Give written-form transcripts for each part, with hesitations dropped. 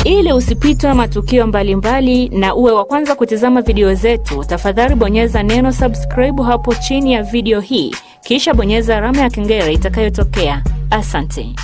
Ili usipitwe matukio mbalimbali na uwe wa kwanza kutazama video zetu, tafadhali bonyeza neno subscribe hapo chini ya video hii, kisha bonyeza alama ya kengele itakayotokea. Asante.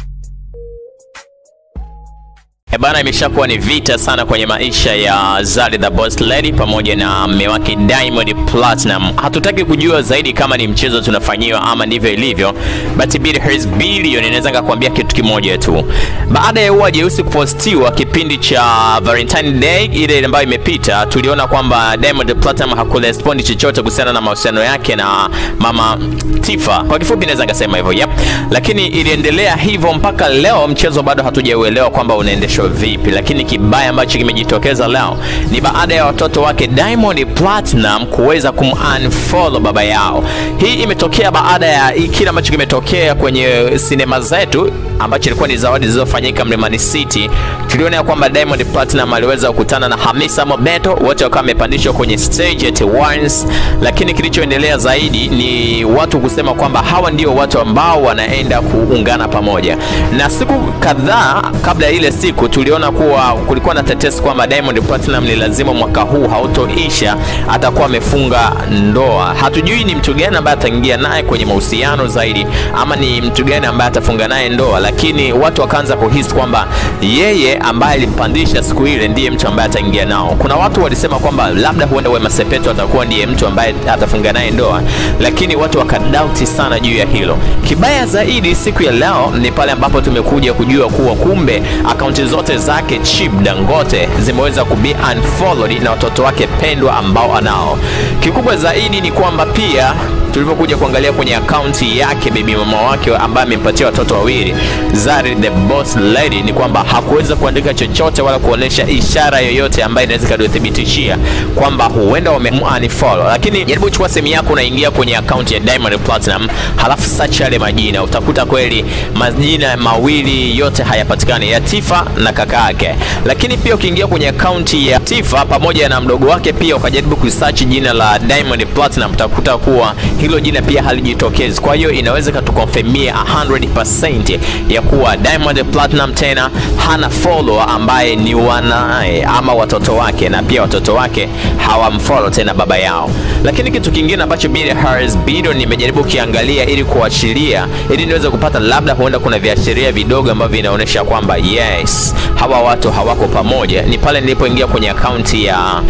Bana, imeshakuwa ni vita sana kwenye maisha ya Zari the Boss Lady pamoja na mume wake Diamond Platinum. Hatutaki kujua zaidi kama ni mchezo tunafanyiwa ama ndivyo ilivyo, but Billhurst Billion inaweza kukuambia kitu kimoja tu. Baada ya ua jeusi kupostiwa kipindi cha Valentine Day ile ambayo imepita, tuliona kwamba Diamond Platinum hakurespond chochote kuhusiana na mahusiano yake na mama Tifa. Kwa kifupi naweza kusema hivyo, yep. Lakini iliendelea hivyo mpaka leo, mchezo bado hatujauelewa kwamba unaendeshwa vipi. Lakini kibaya ambacho kimejitokeza leo ni baada ya watoto wake Diamond Platinum kuweza kumunfollow baba yao. Hii imetokea baada ya kile ambacho kimetokea kwenye sinema zetu ambacho ilikuwa ni zawadi zilizofanyika Mlimani City. Tuliona kwamba Diamond Platinum aliweza kukutana na Hamisa Mobeto, wote wakawa wamepandishwa kwenye stage at once. Lakini kilichoendelea zaidi ni watu kusema kwamba hawa ndio watu ambao wanaenda kuungana pamoja. Na siku kadhaa kabla ile siku tuliona kuwa kulikuwa na tetesi kwamba Diamond Platinum ni lazima mwaka huu hautoisha atakuwa amefunga ndoa. Hatujui ni mtu gani ambaye ataingia naye kwenye mahusiano zaidi ama ni mtu gani ambaye atafunga naye ndoa, lakini watu wakaanza kuhisi kwamba yeye ambaye alimpandisha siku ile ndiye mtu ambaye ataingia nao. Kuna watu walisema kwamba labda huenda Wema Sepetu atakuwa ndiye mtu ambaye atafunga naye ndoa, lakini watu wakadoubt sana juu ya hilo. Kibaya zaidi siku ya leo ni pale ambapo tumekuja kujua kuwa kumbe akaunti zote zake Chip Dangote zimeweza kubi unfollowed na watoto wake pendwa ambao anao. Kikubwa zaidi ni kwamba pia tulipokuja kuangalia kwenye akaunti yake baby mama wake ambaye amempatia watoto wawili Zari the Boss Lady, ni kwamba hakuweza kuandika chochote wala kuonesha ishara yoyote ambayo inaweza kuthibitishia kwamba huenda wame-unfollow. Lakini jaribu chukua simu yako unaingia kwenye akaunti ya Diamond Platinum, halafu search yale majina, utakuta kweli majina mawili yote hayapatikani, ya Tifa na kaka yake. Lakini pia ukiingia kwenye akaunti ya Tifa pamoja na mdogo wake pia ukajaribu kusearch jina la Diamond Platinum, utakuta kuwa hilo jina pia halijitokezi. Kwa hiyo inaweza kutukonfirmia 100% ya kuwa Diamond Platinum tena hana follower ambaye ni wanae ama watoto wake, na pia watoto wake hawamfollow tena baba yao. Lakini kitu kingine ambacho Billhurst Billion nimejaribu kiangalia ili kuashiria, ili niweze kupata labda huenda kuna viashiria vidogo ambavyo vinaonyesha kwamba yes, hawa watu hawako pamoja, ni pale nilipoingia kwenye akaunti ya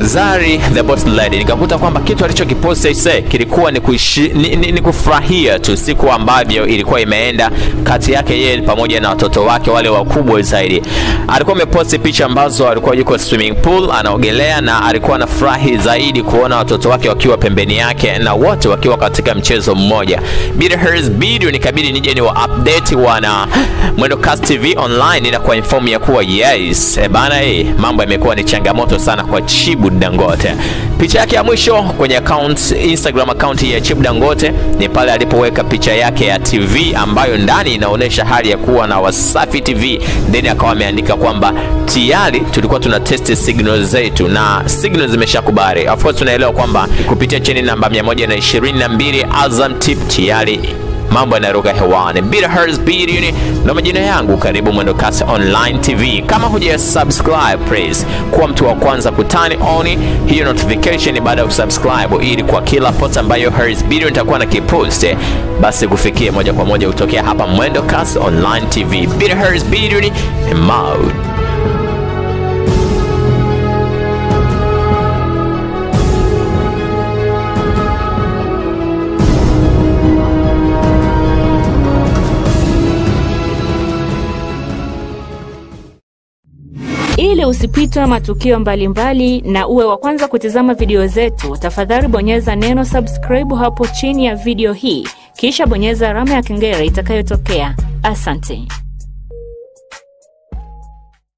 Zari the Boss Lady, nikakuta kwamba kitu alichokiposti kilikuwa ni kufurahia tu siku ambavyo ilikuwa imeenda kati yake yeye pamoja na watoto wake wale wakubwa zaidi. Alikuwa ameposti picha ambazo alikuwa yuko swimming pool anaogelea, na alikuwa anafurahi zaidi kuona watoto wake wakiwa pembeni yake na wote wakiwa katika mchezo mmoja. Billhurst Billion nikabidi nije ni wa update wana Mwendokasi TV online na kwa inform ya kuwa yes, bana mambo yamekuwa ni changamoto sana kwa Chip Dangote. Picha yake ya mwisho kwenye Instagram account ya Chip Dangote ni pale alipoweka picha yake ya TV ambayo ndani inaonesha hali ya kuwa na Wasafi TV, then akawa ameandika kwamba tayari tulikuwa tuna test signals zetu na signals zimeshakubali. Of course tunaelewa kwamba kupitia channel namba 122 Azam Tip tayari mambo yanaruka hewani. Billhurst Billion na majina yangu, karibu Mwendokasi Online TV. Kama huja subscribe, please kuwa mtu wa kwanza kutani on hiyo notification baada ya kusubscribe, ili kwa kila post ambayo Billhurst Billion itakuwa na kipost basi kufikia moja kwa moja kutokea hapa Mwendokasi Online TV. Billhurst Billion mode. Ili usipitwe matukio mbalimbali na uwe wa kwanza kutazama video zetu, tafadhali bonyeza neno subscribe hapo chini ya video hii, kisha bonyeza alama ya kengele itakayotokea. Asante.